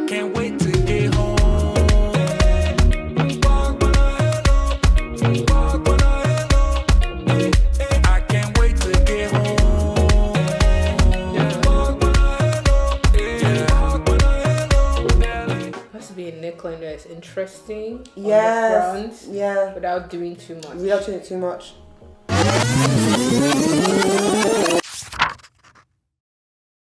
can't wait to get home. I can't wait to get home. Has to be a neckline that is interesting Yes. on the front, Yeah. without doing too much. Without doing it too much.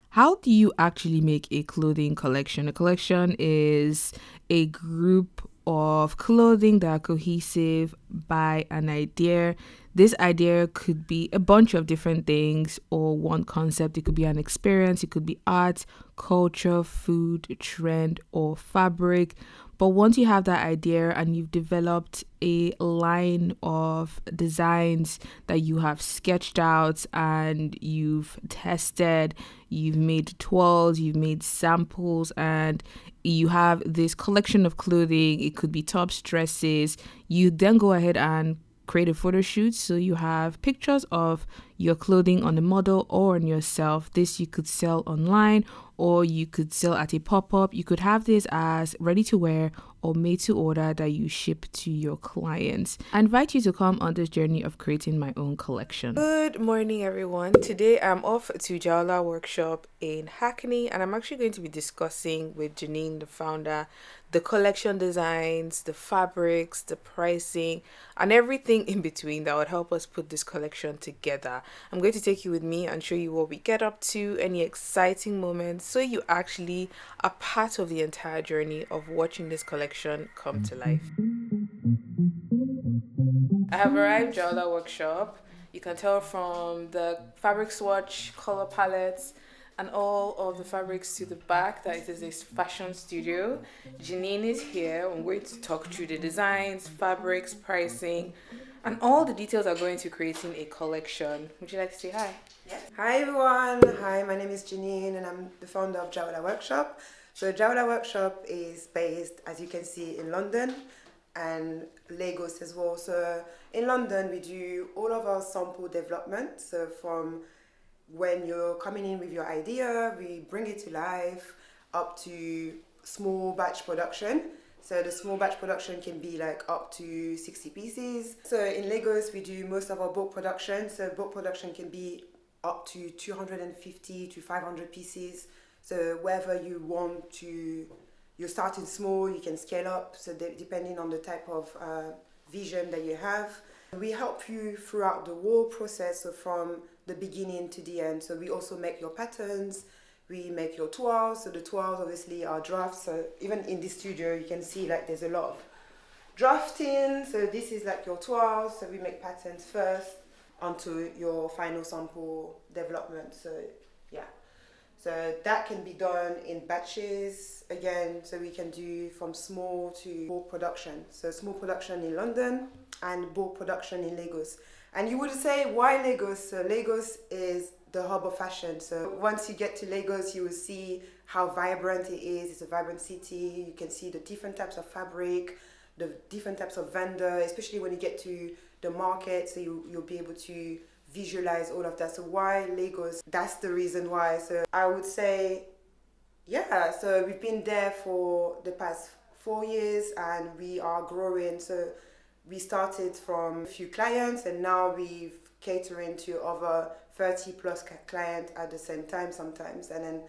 How do you actually make a clothing collection? A collection is a group of clothing that are cohesive by an idea. This idea could be a bunch of different things or one concept. It could be an experience, it could be art, culture, food, trend, or fabric. But once you have that idea and you've developed a line of designs that you have sketched out and you've tested, you've made toiles, you've made samples, and you have this collection of clothing, it could be tops, dresses, you then go ahead and create a photo shoot. So you have pictures of your clothing on the model or on yourself. This you could sell online, or you could sell at a pop-up. You could have this as ready to wear or made to order that you ship to your clients. I invite you to come on this journey of creating my own collection. Good morning, everyone. Today I'm off to Toile workshop in Hackney, and I'm actually going to be discussing with Janine, the founder, the collection designs, the fabrics, the pricing, and everything in between that would help us put this collection together. I'm going to take you with me and show you what we get up to, any exciting moments, so you actually are part of the entire journey of watching this collection come to life. I have arrived at the workshop. You can tell from the fabric swatch, color palettes, and all of the fabrics to the back that it is a fashion studio. Janine is here. I'm going to talk through the designs, fabrics, pricing, and all the details that go into creating a collection. Would you like to say hi? Yeah. Hi everyone. Hi, my name is Janine and I'm the founder of Toile Workshop. So Toile Workshop is based, as you can see, in London and Lagos as well. So in London we do all of our sample development. So from when you're coming in with your idea, we bring it to life, up to small batch production. So the small batch production can be like up to 60 pieces. So in Lagos, we do most of our bulk production. So bulk production can be up to 250 to 500 pieces. So wherever you want to, you're starting small, you can scale up. So depending on the type of vision that you have. We help you throughout the whole process, so from the beginning to the end. So we also make your patterns, we make your toiles. So the toiles obviously are drafts. So even in this studio, you can see like there's a lot of drafting. So this is like your toiles. So we make patterns first onto your final sample development. So yeah. So that can be done in batches again. So we can do from small to bulk production. So small production in London and bulk production in Lagos. And you would say, why Lagos? So Lagos is the hub of fashion. So once you get to Lagos, you will see how vibrant it is. It's a vibrant city. You can see the different types of fabric, the different types of vendor, especially when you get to the market. So you'll be able to visualize all of that. So why Lagos? That's the reason why. So I would say, yeah, so we've been there for the past 4 years and we are growing. So we started from a few clients and now we've catering to over 30 plus clients at the same time sometimes, and then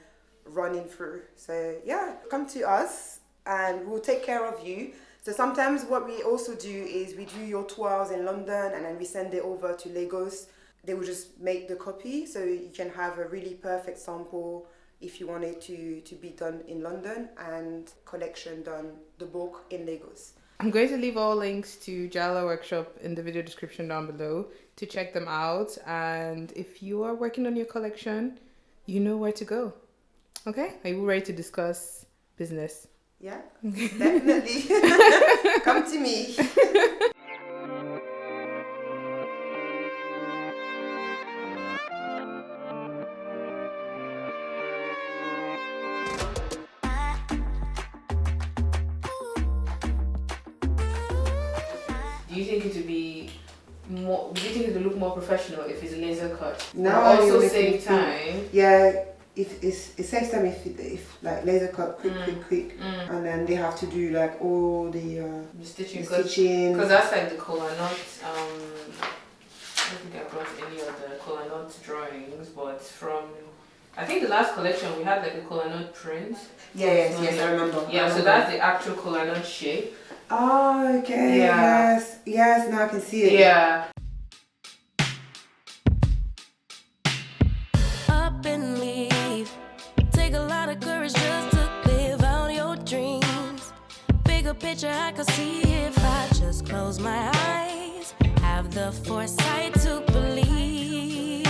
running through. So yeah, come to us and we'll take care of you. So sometimes what we also do is we do your tours in London and then we send it over to Lagos. They will just make the copy so you can have a really perfect sample if you want it to be done in London and collection done, the bulk in Lagos. I'm going to leave all links to Toile Workshop in the video description down below to check them out. And if you are working on your collection, you know where to go. Okay? Are you ready to discuss business? Yeah, definitely. Come to me. Do you think it would be more? Do you think it would look more professional if it's laser cut? No, also save time. Yeah, it saves them if like laser cut quick, and then they have to do like all the stitching. Because that's like the Kolanut. I don't think I brought any of the Kolanut drawings, but from I think the last collection we had like a Kolanut print. Yes, I remember. Yeah, so that's the actual Kolanut shape. Oh, okay. Yeah. Yes. Now I can see it. Yeah. Up and leave. Take a lot of courage just to live out your dreams. Bigger picture I could see if I just close my eyes. Have the foresight to believe.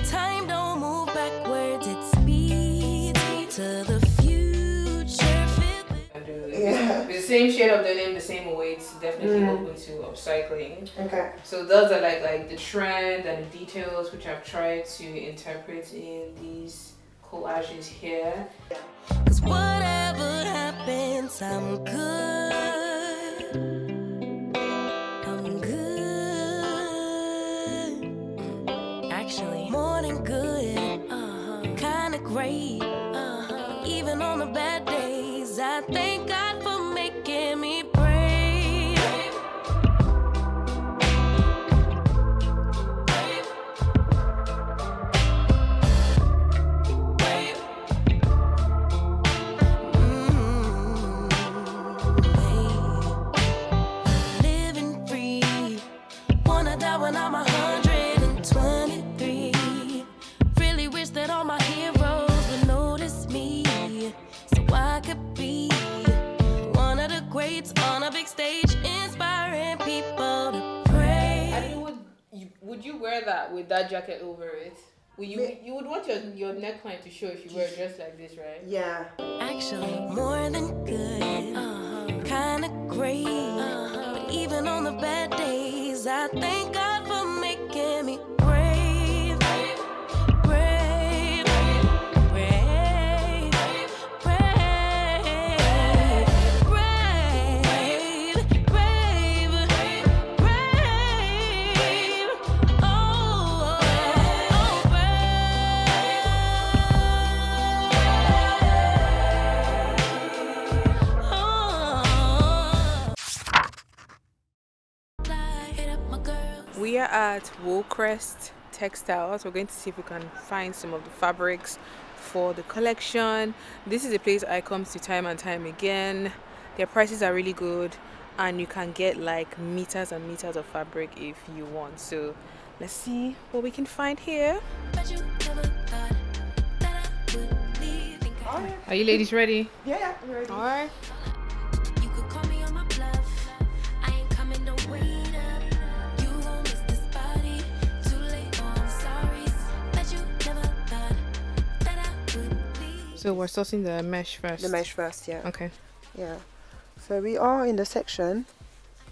Time don't move backwards, it speeds to the future. Yeah. With the same shade of denim, the same weight, definitely open to upcycling. Okay. So those are like the trend and the details which I've tried to interpret in these collages here. Cause whatever happens, I'm good. I'm good. Actually, more than good. Kinda great. Even on the bad days, I thank God for making me brave. Living free. Wanna die when I'm 123. Really wish that all my heroes would notice me, so I could be one of the greats on a big stage, inspiring people to pray. Would you wear that with that jacket over it? You would want your neckline to show if you wear a dress like this, right? Yeah. Actually, more than good, kinda great. But even on the bad days, I thank God for making me brave. Brave, brave, brave, brave, brave, brave. Oh, We are at Woolcrest Textiles. We're going to see if we can find some of the fabrics for the collection. This is a place I come to time and time again. Their prices are really good and you can get like meters and meters of fabric if you want. So let's see what we can find here. Are you ladies ready? Yeah, I'm ready. Alright. You could call me on my bluff. I ain't coming, don't wait up. You gon' miss this body. Too late, oh, I'm sorry. That you never thought that I would leave. So we're sourcing the mesh first. The mesh first, yeah. Okay. Yeah. So we are in the section.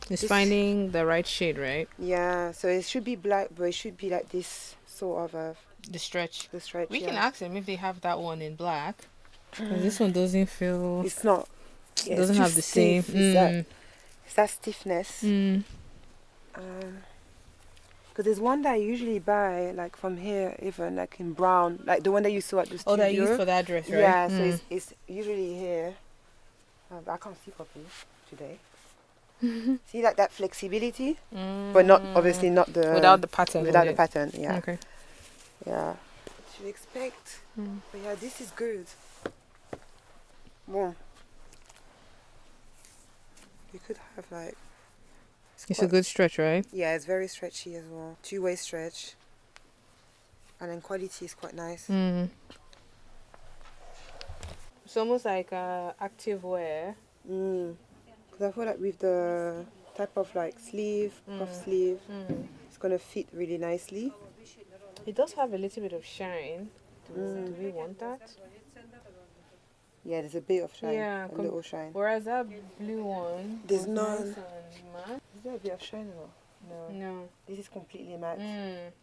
It's This- finding the right shade, right? Yeah. So it should be black, but it should be like this sort of The stretch. the stretch. We yeah. can ask them if they have that one in black. 'Cause this one doesn't feel. It's not. Yeah, doesn't it's too have the same. stiff. It's that stiffness. Mm. Because there's one that I usually buy like from here, even like in brown, like the one that you saw at the studio. Oh, that you used for that dress, right? Yeah. So Mm. it's usually here. I can't see properly today. See like that flexibility, but not obviously not the without the pattern. without on the it. pattern. Yeah. Okay. Yeah. Should expect. But yeah, this is good. Boom. You could have like, It's a good stretch, right? yeah, it's very stretchy as well. Two-way stretch. And then quality is quite nice. Mm. It's almost like active wear. Because I feel like with the type of like sleeve, puff sleeve, it's gonna fit really nicely. It does have a little bit of shine. Do we want that? Yeah, there's a bit of shine. Yeah, a little shine. Whereas that blue one, There's was none. nice and matte. Is there a bit of shine or not? No. No. This is completely matte.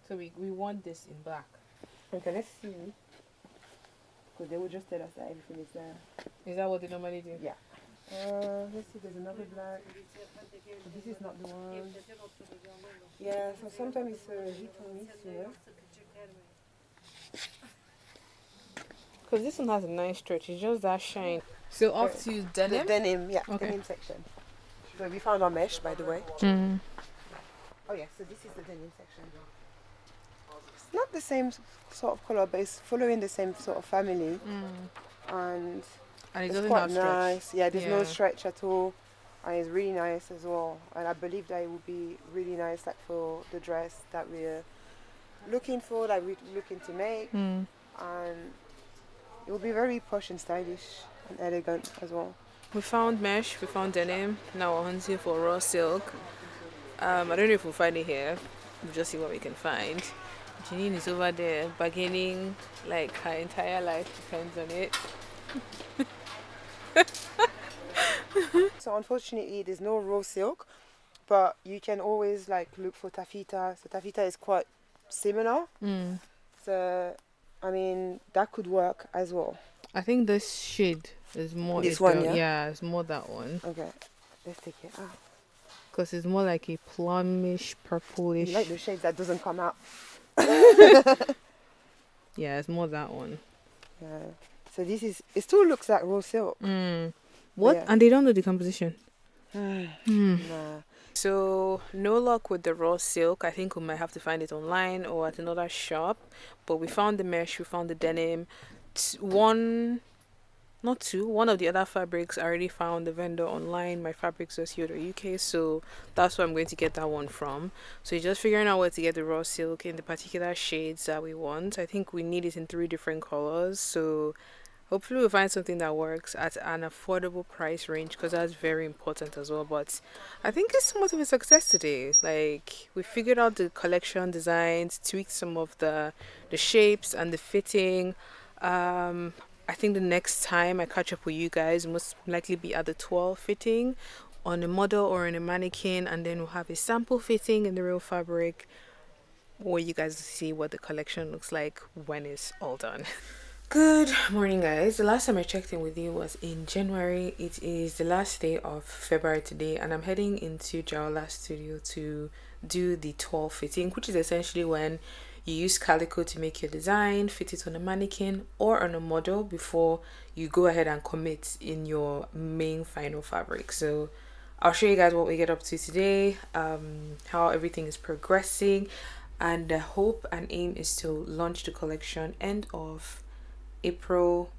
So we want this in black. Okay, let's see. Because they will just tell us that everything is there. Is that what they normally do? Yeah. Let's see, there's another black. So this is not the one. Yeah, so sometimes it's hit or miss, you know. Because this one has a nice stretch. It's just that shine. So off to The denim. denim, yeah, Okay. denim section. So we found our mesh, by the way. Mm. Oh yeah, so this is the denim section. It's not the same sort of color, but it's following the same sort of family, and And it it's doesn't quite have stretch. nice. Yeah, there's no Yeah. stretch at all, and it's really nice as well. And I believe that it would be really nice, like for the dress that we're looking for, that we're looking to make, Mm. and it will be very posh and stylish and elegant as well. We found mesh, we found denim. Now we're hunting for raw silk. I don't know if we'll find it here. We'll just see what we can find. Janine is over there bargaining like her entire life depends on it. So unfortunately, there's no raw silk, but you can always like look for taffeta. So taffeta is quite similar. Mm. So I mean that could work as well. I think this shade is more. This one, yeah? Yeah, it's more that one. Okay, let's take it out. Because it's more like a plumish, purplish. You like the shades that doesn't come out. Yeah, it's more that one. Yeah. So this is. It still looks like raw silk. Mm. What? Yeah. And they don't know the composition. Nah. So no luck with the raw silk. I think we might have to find it online or at another shop. But we found the mesh, we found the denim. One of the other fabrics I already found the vendor online, myfabrics.co.uk, so that's where I'm going to get that one from. So you're just figuring out where to get the raw silk in the particular shades that we want. I think we need it in 3 different colors, so hopefully we'll find something that works at an affordable price range, because that's very important as well. But I think it's somewhat of a success today. Like, we figured out the collection designs, tweaked some of the shapes and the fitting. I think the next time I catch up with you guys most likely be at the Toile fitting on a model or in a mannequin, and then we'll have a sample fitting in the real fabric, or you guys see what the collection looks like when it's all done. Good morning, guys. The last time I checked in with you was in January. It is the last day of February today, and I'm heading into Jawla Studio to do the Toile fitting, which is essentially when you use calico to make your design, fit it on a mannequin or on a model before you go ahead and commit in your main final fabric. So I'll show you guys what we get up to today, how everything is progressing, and the hope and aim is to launch the collection end of April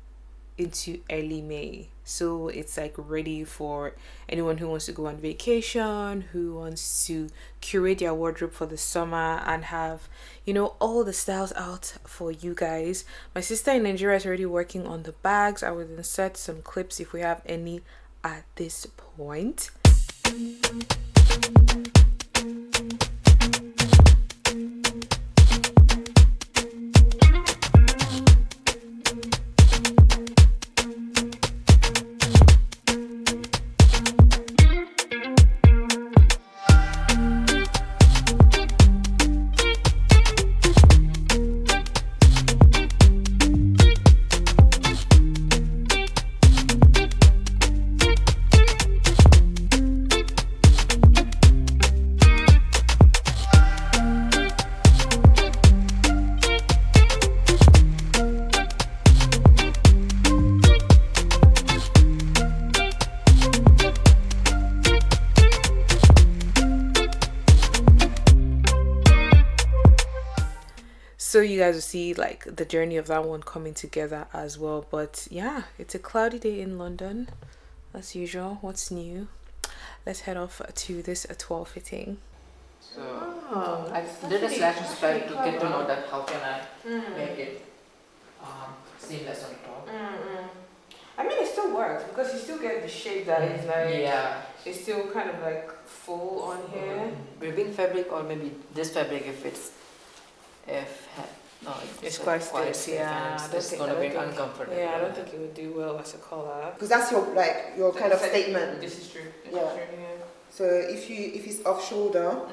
into early May. So it's like ready for anyone who wants to go on vacation, who wants to curate their wardrobe for the summer and have, you know, all the styles out for you guys. My sister in Nigeria is already working on the bags. I will insert some clips if we have any at this point. So you guys will see like the journey of that one coming together as well. But yeah, it's a cloudy day in London as usual. What's new? Let's head off to this Toile fitting. So I did a slash inspire to get to know that how can I make it seamless on top. I mean, it still works because you still get the shape that is like, Yeah. it's still kind of like full on here. Ribbing fabric or maybe this fabric It's quite stiff, yeah. It's gonna be uncomfortable. Yeah, I don't think it would do well as a color. Because that's your kind of statement. This is true. Yeah. So if it's off shoulder,